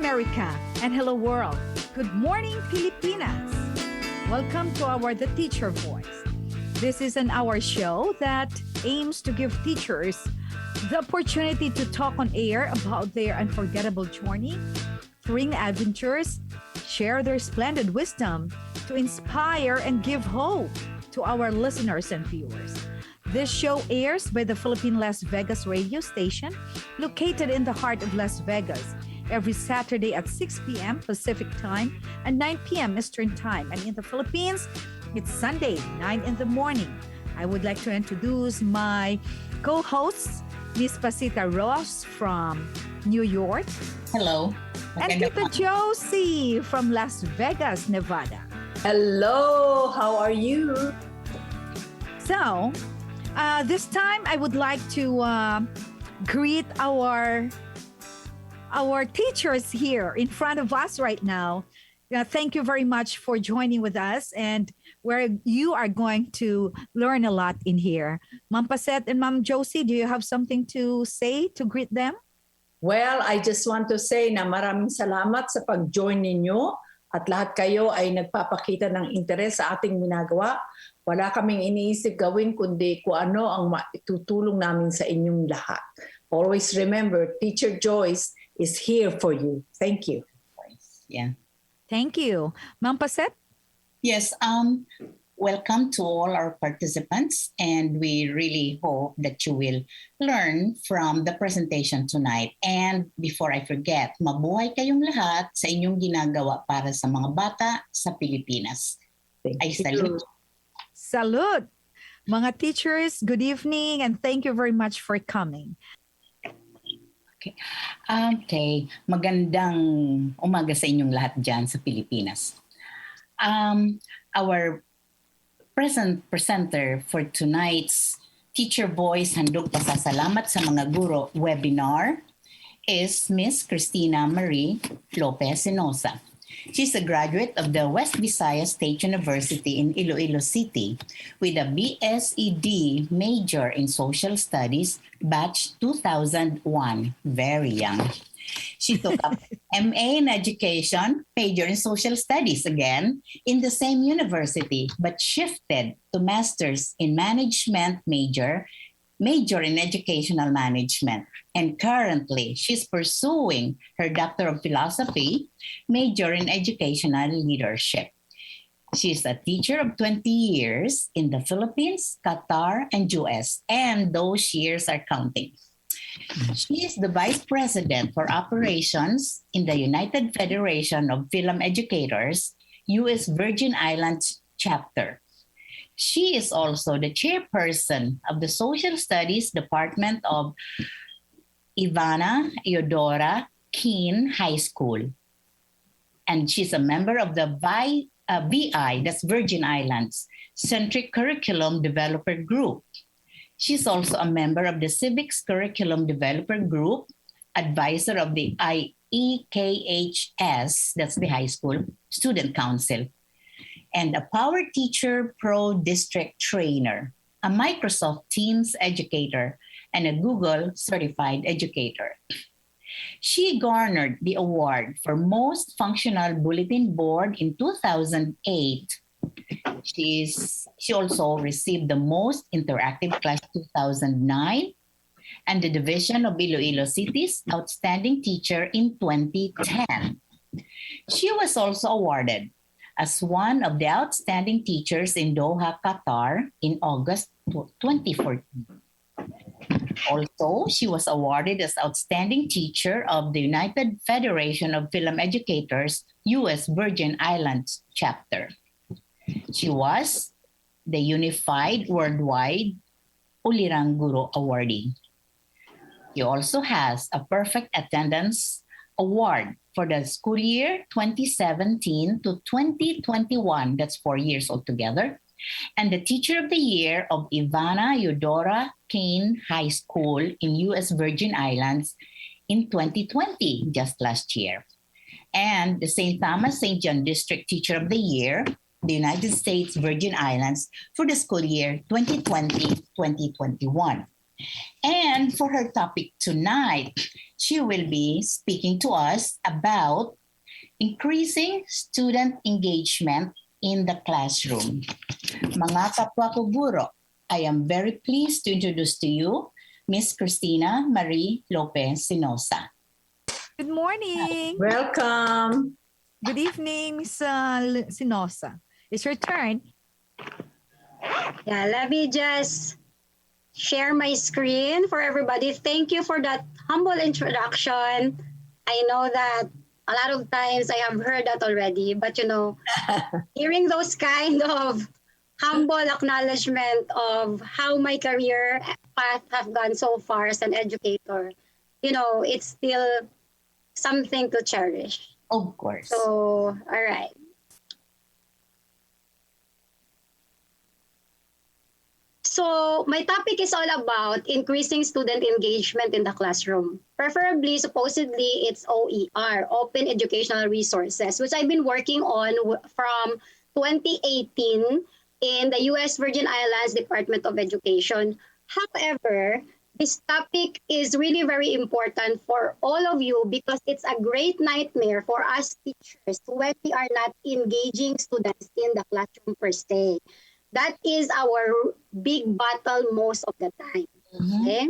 America, and hello world. Good morning, Pilipinas. Welcome to our The Teacher Voice. This is an hour show that aims to give teachers the opportunity to talk on air about their unforgettable journey, thrilling adventures, share their splendid wisdom to inspire and give hope to our listeners and viewers. This show airs by the Philippine Las Vegas radio station located in the heart of Las Vegas every Saturday at 6 p.m. Pacific Time and 9 p.m. Eastern Time. And in the Philippines, it's Sunday, 9 in the morning. I would like to introduce my co-hosts, Miss Pasita Ross from New York. Hello. And Tita Josie from Las Vegas, Nevada. Hello, how are you? So, this time I would like to greet our teachers here in front of us right now. Thank you very much for joining with us, and where you are going to learn a lot in here. Ma'am Paset and Ma'am Josie, do you have something to say to greet them? Well, I just want to say na maraming salamat sa pag-join ninyo at lahat kayo ay nagpapakita ng interes sa ating ginagawa. Wala kaming iniisip gawin kundi kung ano ang maitutulong namin sa inyong lahat. Always remember, Teacher Joyce is here for you. Thank you. Yeah. Thank you. Ma'am Paset? Yes. Welcome to all our participants, and we really hope that you will learn from the presentation tonight. And before I forget, mabuhay kayong lahat sa inyong ginagawa para sa mga bata sa Pilipinas. I salute. Salute! Mga teachers, good evening, and thank you very much for coming. Okay. Magandang umaga sa inyong lahat dyan sa Pilipinas. Our presenter for tonight's Teacher Voice Handog Pasasalamat sa Mga Guro webinar is Miss Cristina Marie Lope-Senosa. She's a graduate of the West Visayas State University in Iloilo City with a BSED major in Social Studies, batch 2001. Very young. She took up MA in Education, major in Social Studies again, in the same university, but shifted to Master's in Management major in Educational Management. And currently, she's pursuing her Doctor of Philosophy, major in Educational Leadership. She's a teacher of 20 years in the Philippines, Qatar, and US, and those years are counting. She is the Vice President for Operations in the United Federation of Film Educators, U.S. Virgin Islands Chapter. She is also the chairperson of the Social Studies Department of Ivana Eudora Keene High School. And she's a member of the VI, that's Virgin Islands, Centric Curriculum Developer Group. She's also a member of the Civics Curriculum Developer Group, advisor of the IEKHS, that's the high school, Student Council, and a Power Teacher Pro District Trainer, a Microsoft Teams educator, and a Google Certified Educator. She garnered the award for Most Functional Bulletin Board in 2008. She also received the Most Interactive Class 2009 and the Division of Iloilo City's Outstanding Teacher in 2010. She was also awarded as one of the Outstanding Teachers in Doha, Qatar in August 2014. Also, she was awarded as Outstanding Teacher of the United Federation of Film Educators, U.S. Virgin Islands Chapter. She was the Unified Worldwide Ulirang Guro Awardee. She also has a Perfect Attendance Award for the school year 2017 to 2021, that's 4 years altogether, and the Teacher of the Year of Ivana Eudora Keene High School in U.S. Virgin Islands in 2020, just last year. And the St. Thomas St. John District Teacher of the Year, the United States Virgin Islands for the school year 2020-2021. And for her topic tonight, she will be speaking to us about increasing student engagement in the classroom. Mga kapwa ko guro, I am very pleased to introduce to you Miss Cristina Marie Lope-Senosa. Good morning. Welcome. Good evening, Miss Senosa. It's your turn. Yeah, let me just share my screen for everybody. Thank you for that humble introduction. I know that a lot of times I have heard that already, but hearing those kind of humble acknowledgement of how my career path have gone so far as an educator, it's still something to cherish. Of course. So, all right. So my topic is all about increasing student engagement in the classroom. Preferably, supposedly, it's OER, Open Educational Resources, which I've been working on from 2018 in the U.S. Virgin Islands Department of Education. However, this topic is really very important for all of you because it's a great nightmare for us teachers when we are not engaging students in the classroom per se. That is our big battle most of the time. Okay?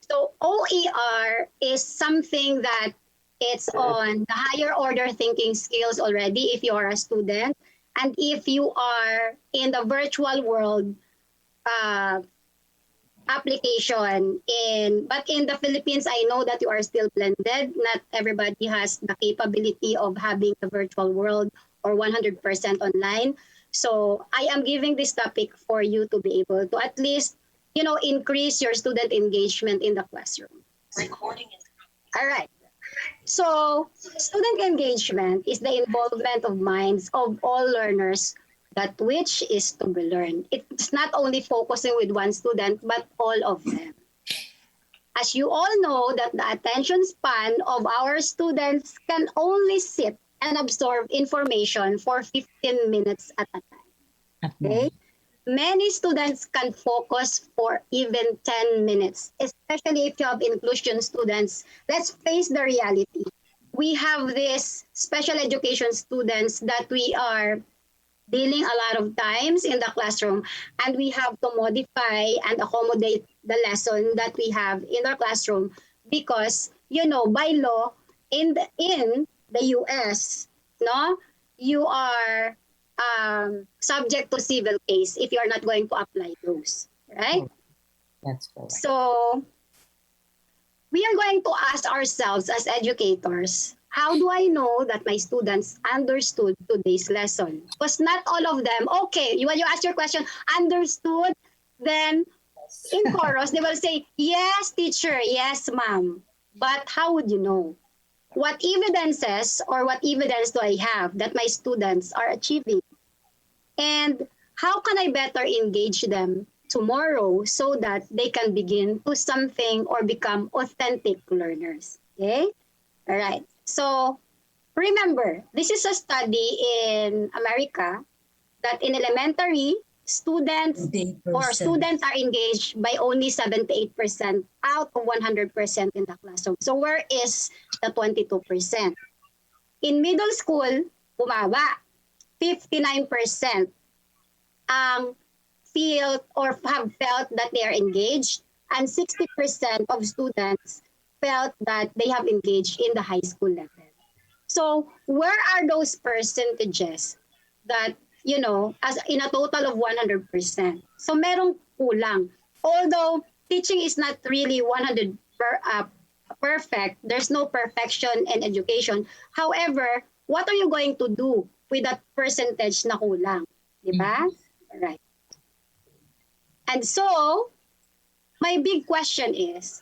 So OER is something that it's on the higher order thinking skills already if you are a student. And if you are in the virtual world application but in the Philippines, I know that you are still blended. Not everybody has the capability of having the virtual world or 100% online. So I am giving this topic for you to be able to at least, increase your student engagement in the classroom. Recording is all right. So student engagement is the involvement of minds of all learners that which is to be learned. It's not only focusing with one student, but all of them. As you all know that the attention span of our students can only sit and absorb information for 15 minutes at a time. Okay? Many students can focus for even 10 minutes, especially if you have inclusion students. Let's face the reality. We have these special education students that we are dealing a lot of times in the classroom, and we have to modify and accommodate the lesson that we have in our classroom because, by law, in the US, you are subject to civil case if you are not going to apply those, right? That's correct. So we are going to ask ourselves as educators, how do I know that my students understood today's lesson? Because not all of them, okay, when you ask your question, understood, then in chorus, they will say, yes, teacher, yes, ma'am. But how would you know? What evidences or what evidence do I have that my students are achieving? And how can I better engage them tomorrow so that they can begin to something or become authentic learners? Okay? All right. So remember, this is a study in America that in elementary, students are engaged by only 78% out of 100% in the classroom. So where is the 22%? In middle school, bumaba. 59% feel or have felt that they are engaged, and 60% of students felt that they have engaged in the high school level. So where are those percentages that, as in a total of 100%? So merong kulang. Although teaching is not really 100 perfect, there's no perfection in education. However, what are you going to do with that percentage na kulang? Diba? Right. And so, my big question is,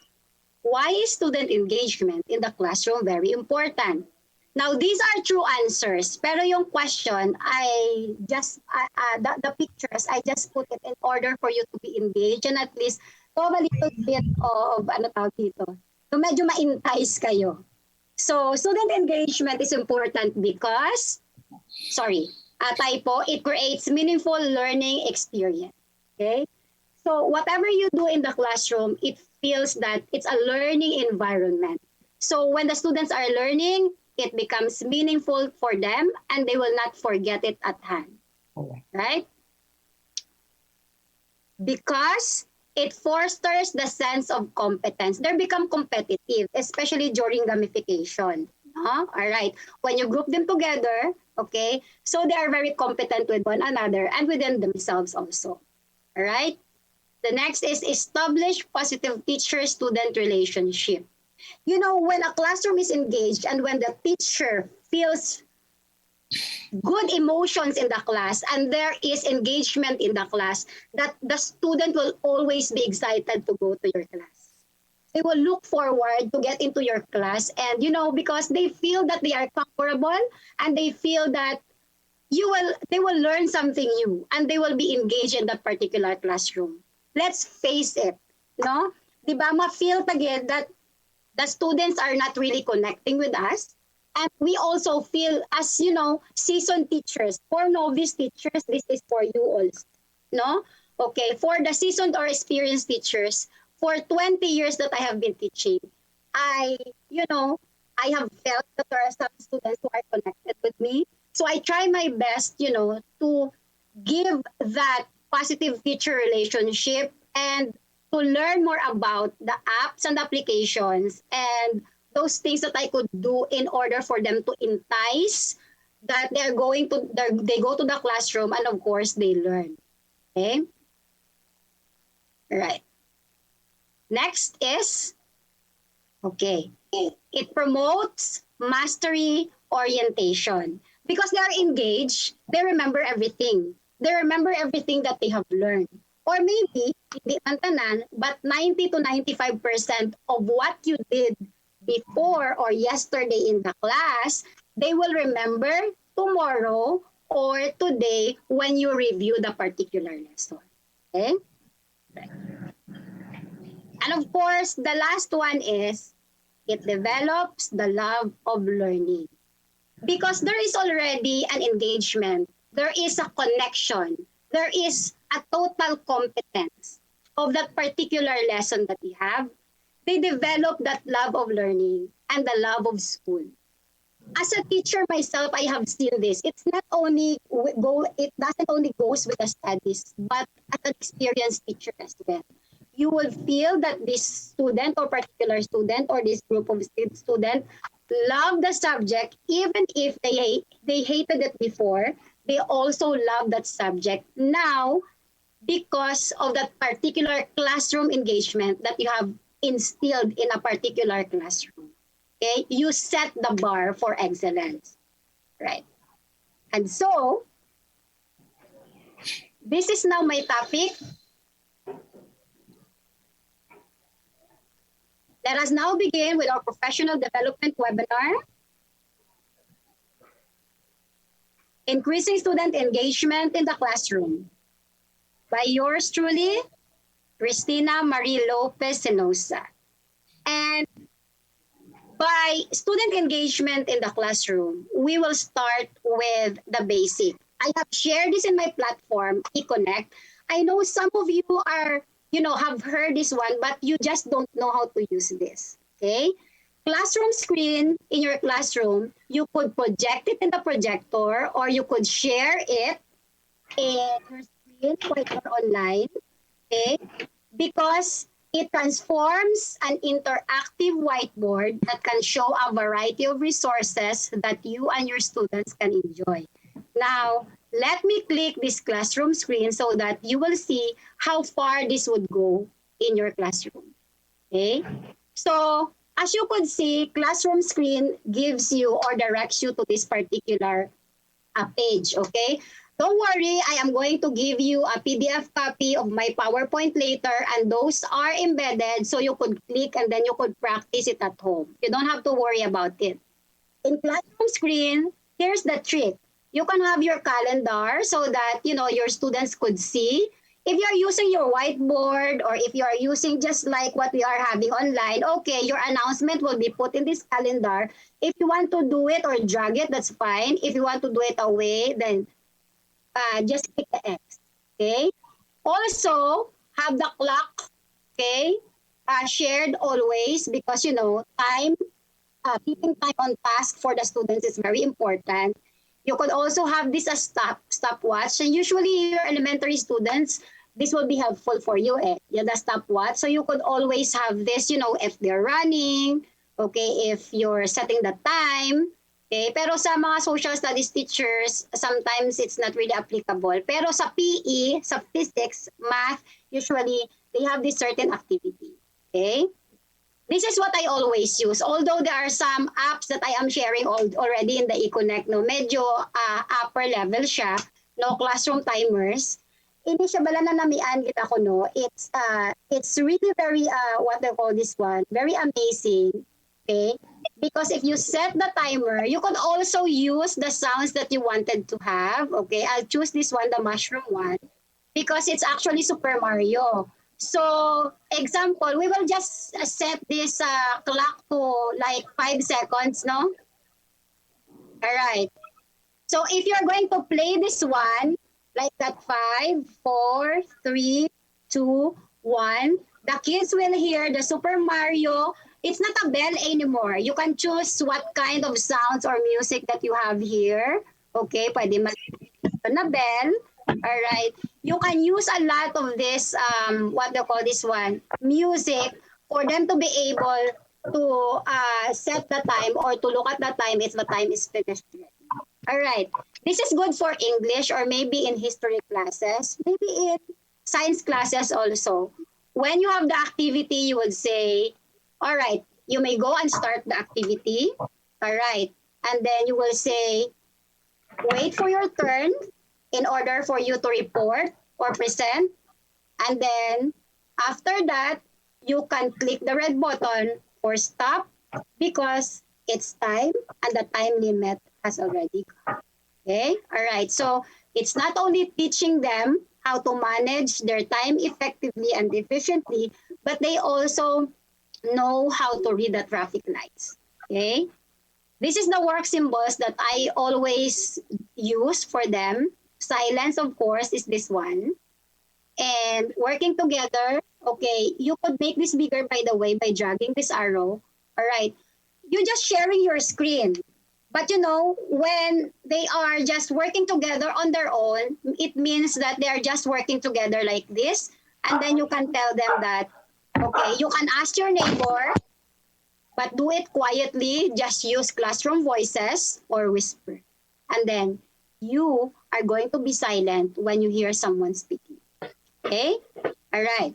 why is student engagement in the classroom very important? Now, these are true answers, pero yung question, I just, the pictures, I just put it in order for you to be engaged and at least have a little bit of, so medyo ma-entice kayo. So, student engagement is important because, it creates meaningful learning experience. Okay? So, whatever you do in the classroom, it feels that it's a learning environment. So when the students are learning, it becomes meaningful for them and they will not forget it at hand, right? Because it fosters the sense of competence. They become competitive, especially during gamification. All right. When you group them together, okay, so they are very competent with one another and within themselves also. All right. The next is establish positive teacher-student relationship. You know, when a classroom is engaged and when the teacher feels good emotions in the class and there is engagement in the class, that the student will always be excited to go to your class. They will look forward to get into your class and, you know, because they feel that they are comfortable and they feel that they will learn something new and they will be engaged in that particular classroom. Let's face it, no? Di ba, ma-feel again that the students are not really connecting with us. And we also feel, as you know, seasoned teachers, for novice teachers, this is for you also. No? Okay, for the seasoned or experienced teachers, for 20 years that I have been teaching, I have felt that there are some students who are connected with me. So I try my best, to give that positive teacher relationship and to learn more about the apps and applications and those things that I could do in order for them to entice that they go to the classroom and of course they learn. Okay? All right. Next is, okay, it promotes mastery orientation. Because they are engaged, they remember everything. They remember everything that they have learned. Or maybe, hindi man tanan, but 90 to 95% of what you did before or yesterday in the class, they will remember tomorrow or today when you review the particular lesson. Okay? Right. And of course, the last one is, it develops the love of learning. Because there is already an engagement, there is a connection, there is a total competence of that particular lesson that we have. They develop that love of learning and the love of school. As a teacher myself, I have seen this. It doesn't only goes with the studies, but as an experienced teacher as well. You will feel that this student or particular student or this group of students love the subject, even if they hated it before, they also love that subject now because of that particular classroom engagement that you have instilled in a particular classroom. Okay? You set the bar for excellence. Right? And so, this is now my topic. Let us now begin with our professional development webinar. Increasing student engagement in the classroom. By yours truly, Cristina Marie Lope-Senosa. And by student engagement in the classroom, we will start with the basic. I have shared this in my platform, eConnect. I know some of you are have heard this one, but you just don't know how to use this, okay? Classroom screen in your classroom, you could project it in the projector or you could share it in your screen while you're online, okay? Because it transforms an interactive whiteboard that can show a variety of resources that you and your students can enjoy. Now, let me click this classroom screen so that you will see how far this would go in your classroom. Okay? So, as you could see, classroom screen gives you or directs you to this particular page. Okay? Don't worry, I am going to give you a PDF copy of my PowerPoint later, and those are embedded so you could click and then you could practice it at home. You don't have to worry about it. In classroom screen, here's the trick. You can have your calendar so that, your students could see. If you're using your whiteboard or if you are using just like what we are having online, okay, your announcement will be put in this calendar. If you want to do it or drag it, that's fine. If you want to do it away, then just click the X, okay? Also, have the clock, okay? shared always because, time, keeping time on task for the students is very important. You could also have this as stopwatch. And usually your elementary students, this will be helpful for you, the stopwatch. So you could always have this, if they're running, okay, if you're setting the time. Okay, pero sa mga social studies teachers, sometimes it's not really applicable. Pero sa PE, sa physics, math, usually they have this certain activity. Okay? This is what I always use. Although there are some apps that I am sharing already in the eConnect, no, medyo upper level siya, no, classroom timers. Ini siya bala na namian kita ko, no. It's really very what they call this one, very amazing. Okay? Because if you set the timer, you can also use the sounds that you wanted to have. Okay, I'll choose this one, the mushroom one, because it's actually Super Mario. So, example, we will just set this clock to like 5 seconds, no? All right. So, if you're going to play this one, like that 5, 4, 3, 2, 1, the kids will hear the Super Mario. It's not a bell anymore. You can choose what kind of sounds or music that you have here. Okay, pwede na bell. All right. You can use a lot of this, what they call this one, music, for them to be able to set the time or to look at the time if the time is finished. All right. This is good for English or maybe in history classes, maybe in science classes also. When you have the activity, you would say, all right, you may go and start the activity. All right. And then you will say, wait for your turn in order for you to report or present. And then after that, you can click the red button for stop because it's time and the time limit has already gone. Okay? All right. So it's not only teaching them how to manage their time effectively and efficiently, but they also know how to read the traffic lights. Okay? This is the work symbols that I always use for them. Silence, of course, is this one. And working together, okay, you could make this bigger, by the way, by dragging this arrow. All right. You're just sharing your screen. But when they are just working together on their own, it means that they are just working together like this. And then you can tell them that, okay, you can ask your neighbor, but do it quietly. Just use classroom voices or whisper. And then you are going to be silent when you hear someone speaking. Okay? All right.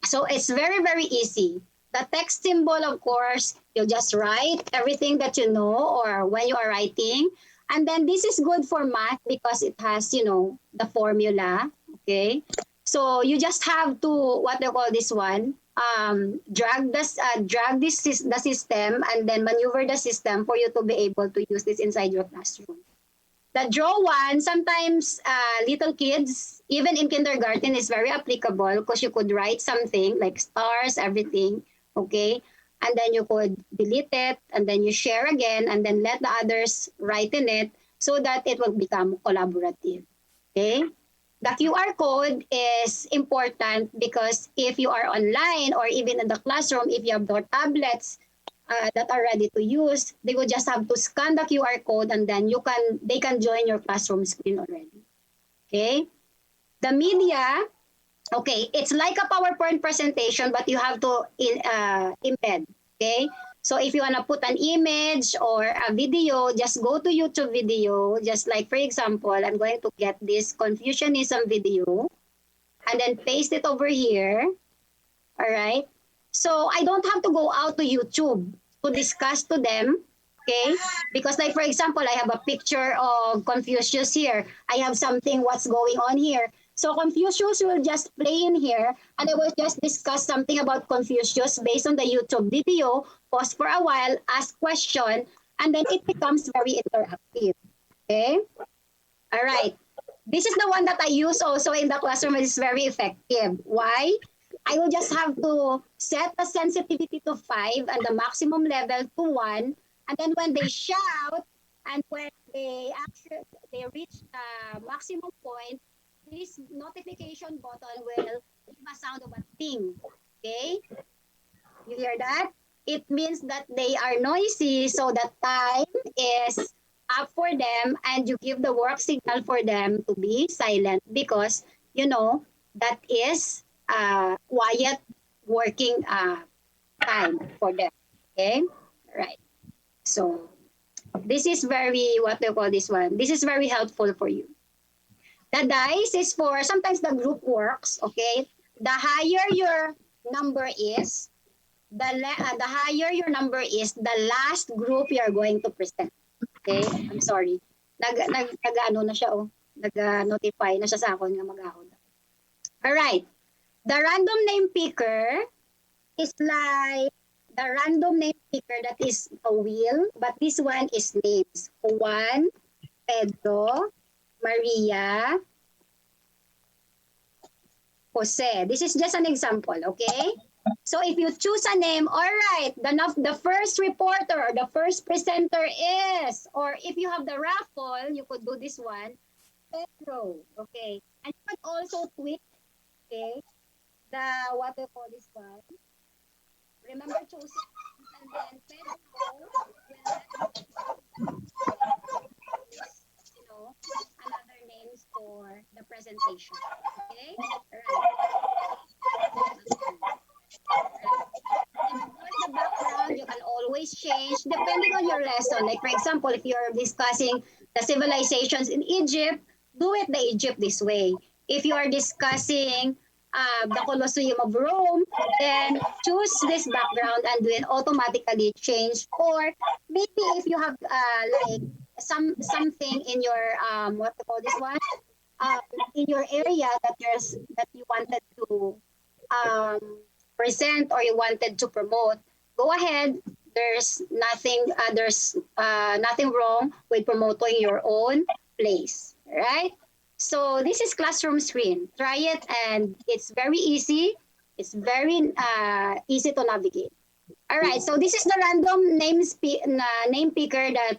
So it's very, very easy. The text symbol, of course, you just write everything that you know or when you are writing. And then this is good for math because it has, the formula. Okay? So you just have to, what they call this one, drag the system and then maneuver the system for you to be able to use this inside your classroom. The draw one, sometimes little kids, even in kindergarten, is very applicable because you could write something like stars, everything, okay? And then you could delete it, and then you share again, and then let the others write in it so that it will become collaborative, okay? The QR code is important because if you are online or even in the classroom, if you have your tablets, that are ready to use, they will just have to scan the QR code and then they can join your classroom screen already. Okay? The media, okay, it's like a PowerPoint presentation, but you have to embed. Okay? So if you want to put an image or a video, just go to YouTube video. Just like, for example, I'm going to get this Confucianism video and then paste it over here. All right? So I don't have to go out to YouTube to discuss to them, okay? Because like, for example, I have a picture of Confucius here. I have something what's going on here. So Confucius will just play in here and I will just discuss something about Confucius based on the YouTube video, pause for a while, ask question, and then it becomes very interactive, okay? All right. This is the one that I use also in the classroom. It's very effective. Why? I will just have to set the sensitivity to 5 and the maximum level to 1. And then when they shout and when they reach the maximum point, this notification button will give a sound of a ding. Okay? You hear that? It means that they are noisy, so the time is up for them, and you give the work signal for them to be silent because you know that is quiet working time for them. Okay, right. So this is very, what do you call this one? This is very helpful for you. The dice is for sometimes the group works. Okay, the higher your number is, the higher your number is, the last group you are going to present. Okay? I'm sorry. Nag-ano na siya, oh. Nag-notify na siya sa akin nga mag-ahon. Alright. The random name picker is like the random name picker that is a wheel, but this one is names. Juan, Pedro, Maria, Jose. This is just an example, okay? So if you choose a name, all right, the first reporter or the first presenter is, or if you have the raffle, you could do this one, Pedro, okay? And you can also tweak, okay, the, what do you call this one? Remember choosing, and then Pedro will you know, another names for the presentation, okay? All right. And of course, the background, you can always change depending on your lesson. Like, for example, if you're discussing the civilizations in Egypt, do it the Egypt this way. If you are discussing the Colosseum of Rome, then choose this background and then automatically change. Or maybe if you have like something in your what to call this one, in your area that that you wanted to um, present or you wanted to promote, go ahead. There's nothing wrong with promoting your own place, right? So this is classroom screen. Try it, and it's very easy. It's very easy to navigate. All right. So this is the random name picker that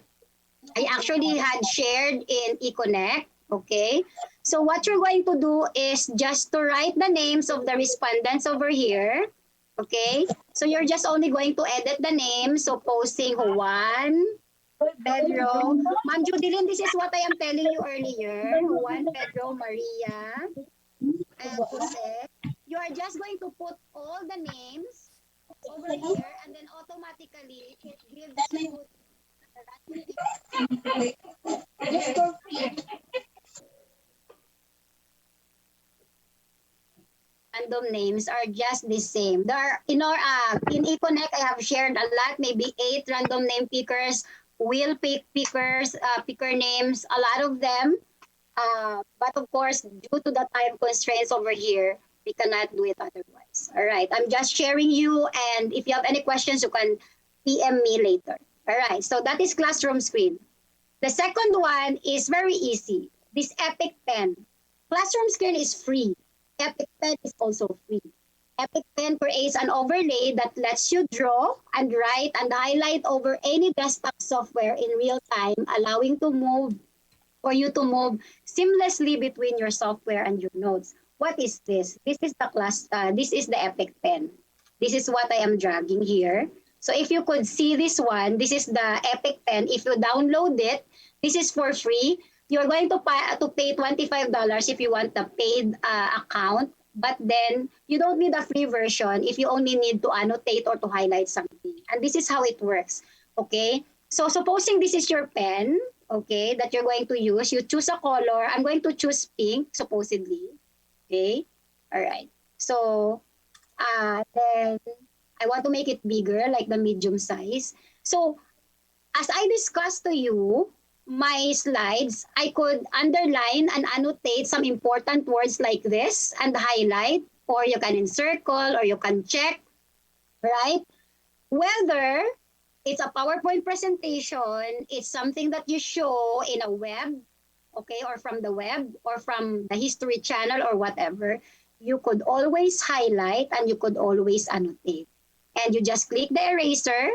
I actually had shared in eConnect. Okay. So what you're going to do is just to write the names of the respondents over here. Okay. So you're just only going to edit the name. So posting Juan, Pedro. Ma'am Judilyn, this is what I am telling you earlier. Juan, Pedro, Maria, and Jose. You are just going to put all the names over here, and then automatically it gives you random names are just the same. There are, in eConnect, I have shared a lot, maybe 8 random name pickers, wheel pickers, picker names, a lot of them. But of course, due to the time constraints over here, we cannot do it otherwise. All right, I'm just sharing you, and if you have any questions, you can PM me later. All right, so that is classroom screen. The second one is very easy. This Epic Pen. Classroom screen is free. Epic Pen is also free. Epic Pen creates an overlay that lets you draw and write and highlight over any desktop software in real time, allowing for you to move seamlessly between your software and your notes. What is this? This is the Epic Pen. This is what I am dragging here. So if you could see this one, this is the Epic Pen. If you download it, this is for free. You're going to pay $25 if you want the paid account. But then you don't need a free version if you only need to annotate or to highlight something. And this is how it works. Okay? So supposing this is your pen, okay, that you're going to use, you choose a color. I'm going to choose pink, supposedly. Okay? All right. So then I want to make it bigger, like the medium size. So as I discussed to you, my slides, I could underline and annotate some important words like this and highlight, or you can encircle, or you can check, right? Whether it's a PowerPoint presentation, it's something that you show in a web, okay, or from the web, or from the History Channel, or whatever, you could always highlight and you could always annotate. And you just click the eraser,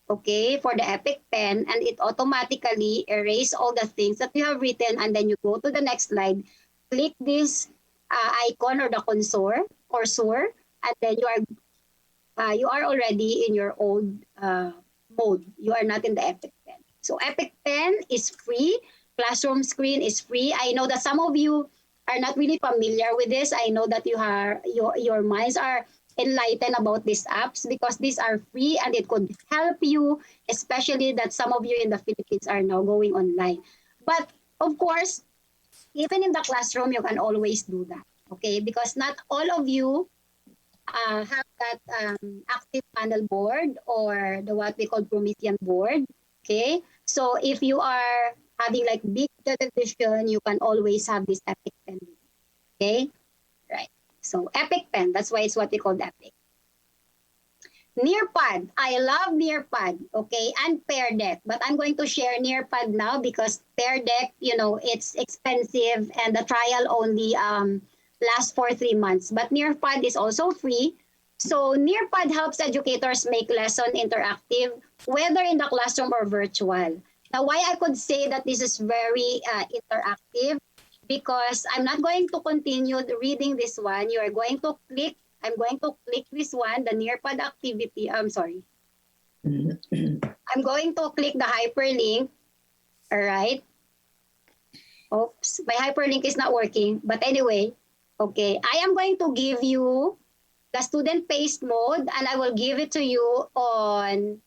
okay, for the Epic Pen, and it automatically erase all the things that you have written, and then you go to the next slide, click this icon or the cursor, and then you are you are already in your old mode. You are not in the Epic Pen. So Epic Pen is free. Classroom screen is free. I know that some of you are not really familiar with this. I know that your minds are enlightened about these apps because these are free and it could help you, especially that some of you in the Philippines are now going online. But of course, even in the classroom, you can always do that. Okay, because not all of you have that active panel board or the what we call Promethean board. Okay, so if you are having like big television, you can always have this Epic Pen. Okay, right. So Epic Pen, that's why it's what we call Epic. Nearpad, I love Nearpad, okay, and Pear Deck, but I'm going to share Nearpad now because Pear Deck, you know, it's expensive and the trial only lasts for 3 months. But Nearpad is also free. So Nearpad helps educators make lesson interactive, whether in the classroom or virtual. Now, why I could say that this is very interactive, because I'm not going to continue reading this one. You are going to click. I'm going to click this one, the Nearpad activity. I'm sorry. I'm going to click the hyperlink. All right. Oops, my hyperlink is not working. But anyway, okay. I am going to give you the student paste mode and I will give it to you on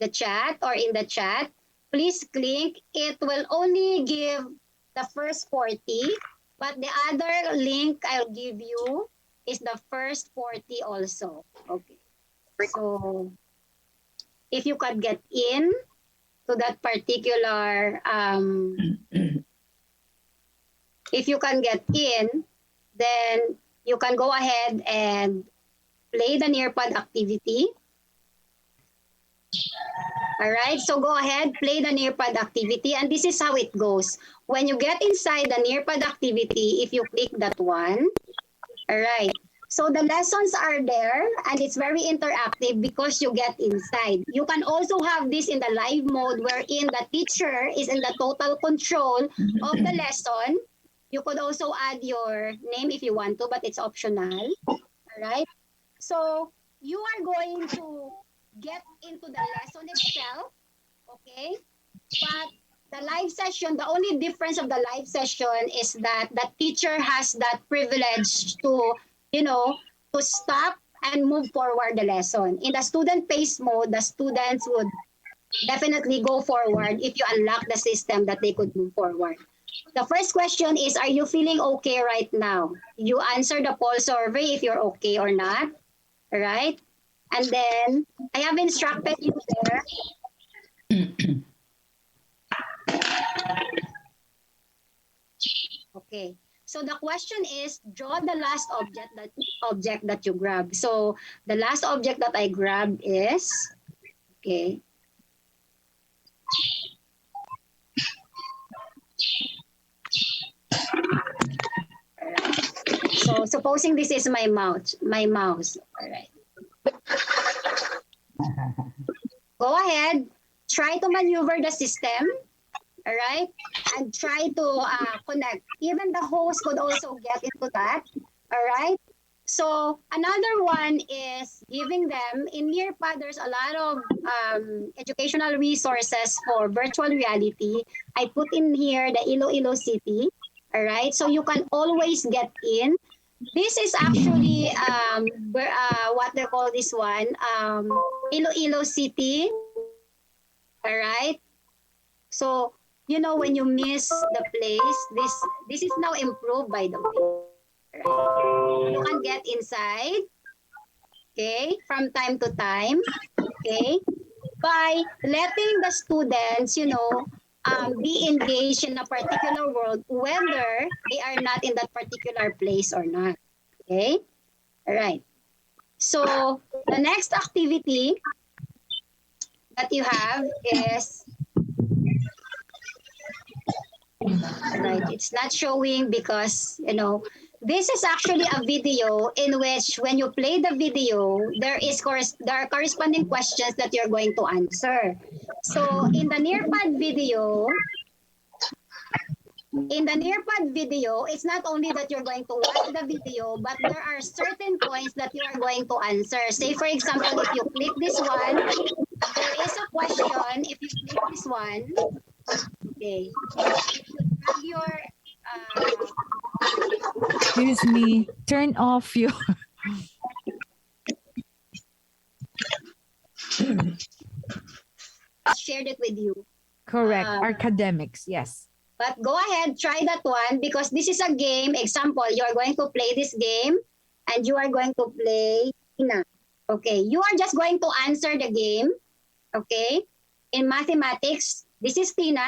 the chat or in the chat. Please click. It will only give the first 40, but the other link I'll give you is the first 40 also. Okay. So if you could get in to that particular, if you can get in, then you can go ahead and play the Nearpad activity. All right, so go ahead, play the Nearpad activity, and this is how it goes. When you get inside the Nearpad activity, if you click that one, all right, so the lessons are there, and it's very interactive because you get inside. You can also have this in the live mode wherein the teacher is in the total control of the lesson. You could also add your name if you want to, but it's optional, all right? So you are going to get into the lesson itself, okay? But the live session, the only difference of the live session is that the teacher has that privilege to, you know, to stop and move forward the lesson. In the student pace mode, the students would definitely go forward if you unlock the system that they could move forward. The first question is, are you feeling okay right now? You answer the poll survey if you're okay or not, all right? And then I have instructed you there. Okay. So the question is, draw the last object that you grab. So the last object that I grabbed is, okay. So supposing this is my mouse. All right. Go ahead, try to maneuver the system, all right, and try to connect. Even the host could also get into that, all right. So another one is giving them, in Nearpad, there's a lot of educational resources for virtual reality. I put in here the Iloilo City, all right, so you can always get in. This is actually what they call this one, Iloilo City, all right? So, you know, when you miss the place, this is now improved, by the way. Right? You can get inside, okay, from time to time, okay, by letting the students, you know, be engaged in a particular world, whether they are not in that particular place or not. Okay? All right. So the next activity that you have is, right, it's not showing because, you know, this is actually a video in which when you play the video, there are corresponding questions that you're going to answer. So in the Nearpad video, In the Nearpod video, it's not only that you're going to watch the video, but there are certain points that you are going to answer. Say, for example, if you click this one, there is a question. If you click this one, okay, if you drag your Excuse me. Turn off your. shared it with you. Correct. Academics. Yes. But go ahead, try that one because this is a game. Example, you are going to play this game and you are going to play Tina. Okay, you are just going to answer the game. Okay, in mathematics, this is Tina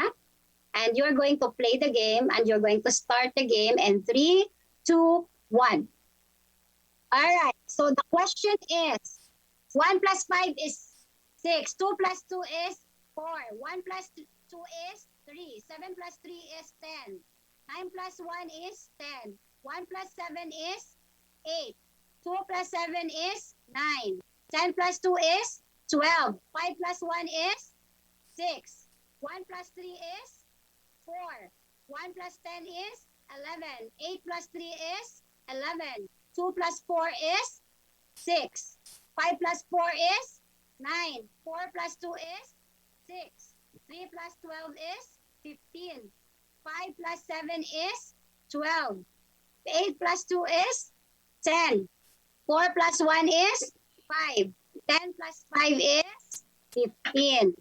and you're going to play the game and you're going to start the game in 3, 2, 1. All right, so the question is 1 plus 5 is 6, 2 plus 2 is 4, 1 plus 2 is 3, 7 plus 3 is 10, 9 plus 1 is 10, 1 plus 7 is 8, 2 plus 7 is 9, 10 plus 2 is 12, 5 plus 1 is 6, 1 plus 3 is 4, 1 plus 10 is 11, 8 plus 3 is 11, 2 plus 4 is 6, 5 plus 4 is 9, 4 plus 2 is 6, 3 plus 12 is 15, 5 plus 7 is 12, 8 plus 2 is 10, 4 plus 1 is 5, 10 plus 5 is 15,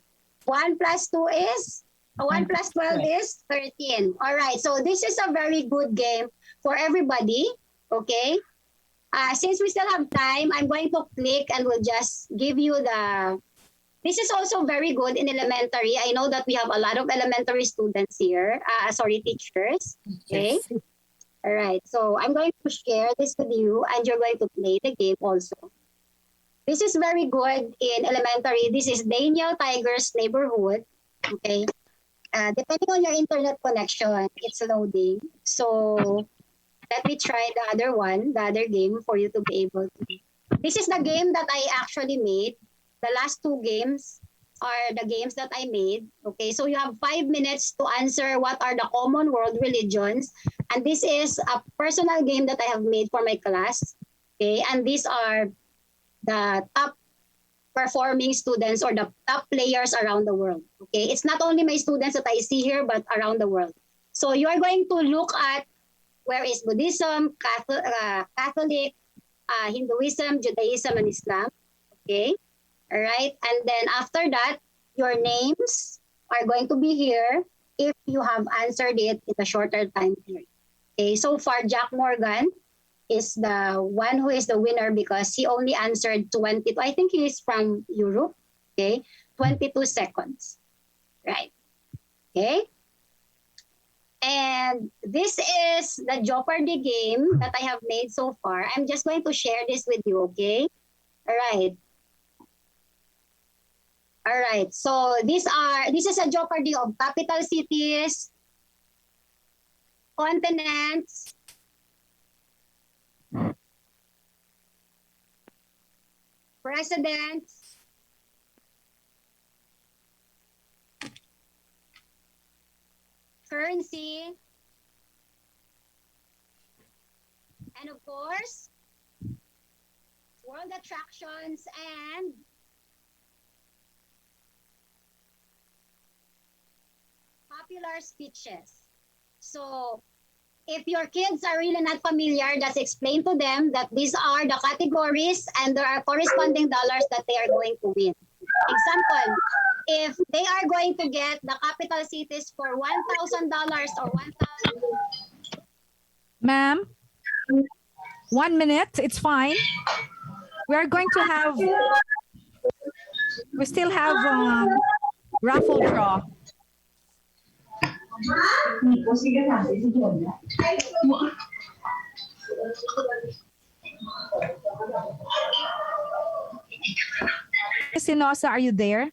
1 plus 2 is 1 plus 12 is 13. All right, so this is a very good game for everybody, okay? Since we still have time, I'm going to click and we'll just give you the... This is also very good in elementary. I know that we have a lot of elementary students here. Teachers. Okay. Yes. All right. So I'm going to share this with you and you're going to play the game also. This is very good in elementary. This is Daniel Tiger's Neighborhood. Okay. Depending on your internet connection, it's loading. So let me try the other one, the other game for you to be able to. This is the game that I actually made. The last 2 games are the games that I made. Okay, so you have 5 minutes to answer what are the common world religions. And this is a personal game that I have made for my class. Okay, and these are the top performing students or the top players around the world. Okay, it's not only my students that I see here, but around the world. So you are going to look at where is Buddhism, Catholic, Hinduism, Judaism, and Islam. Okay. All right. And then after that, your names are going to be here if you have answered it in a shorter time period. Okay. So far, Jack Morgan is the one who is the winner because he only answered 22. I think he is from Europe. Okay. 22 seconds. Right. Okay. And this is the Jeopardy game that I have made so far. I'm just going to share this with you. Okay. All right. All right, so this is a Jeopardy of capital cities, continents, presidents, currency, and of course, world attractions and popular speeches. So if your kids are really not familiar, just explain to them that these are the categories and there are corresponding dollars that they are going to win. Example, if they are going to get the capital cities for $1,000 or 1,000. Ma'am, 1 minute. It's fine. We are going to have... We still have raffle draw. Senosa, are you there?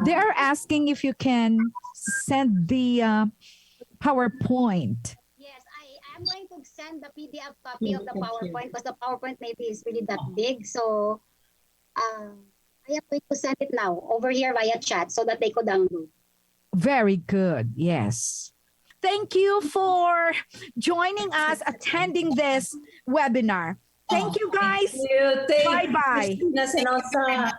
They are asking if you can send the PowerPoint. Yes, I am going to send the PDF copy of the PowerPoint because the PowerPoint maybe is really that big. So I am going to send it now over here via chat so that they could download. Very good. Yes. Thank you for joining us, attending this webinar. Thank you, guys. Bye-bye. Cristina Senosa.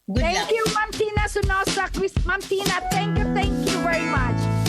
Good Thank luck. you, Ma'am Tina Sunosa. Ma'am Tina, thank you very much.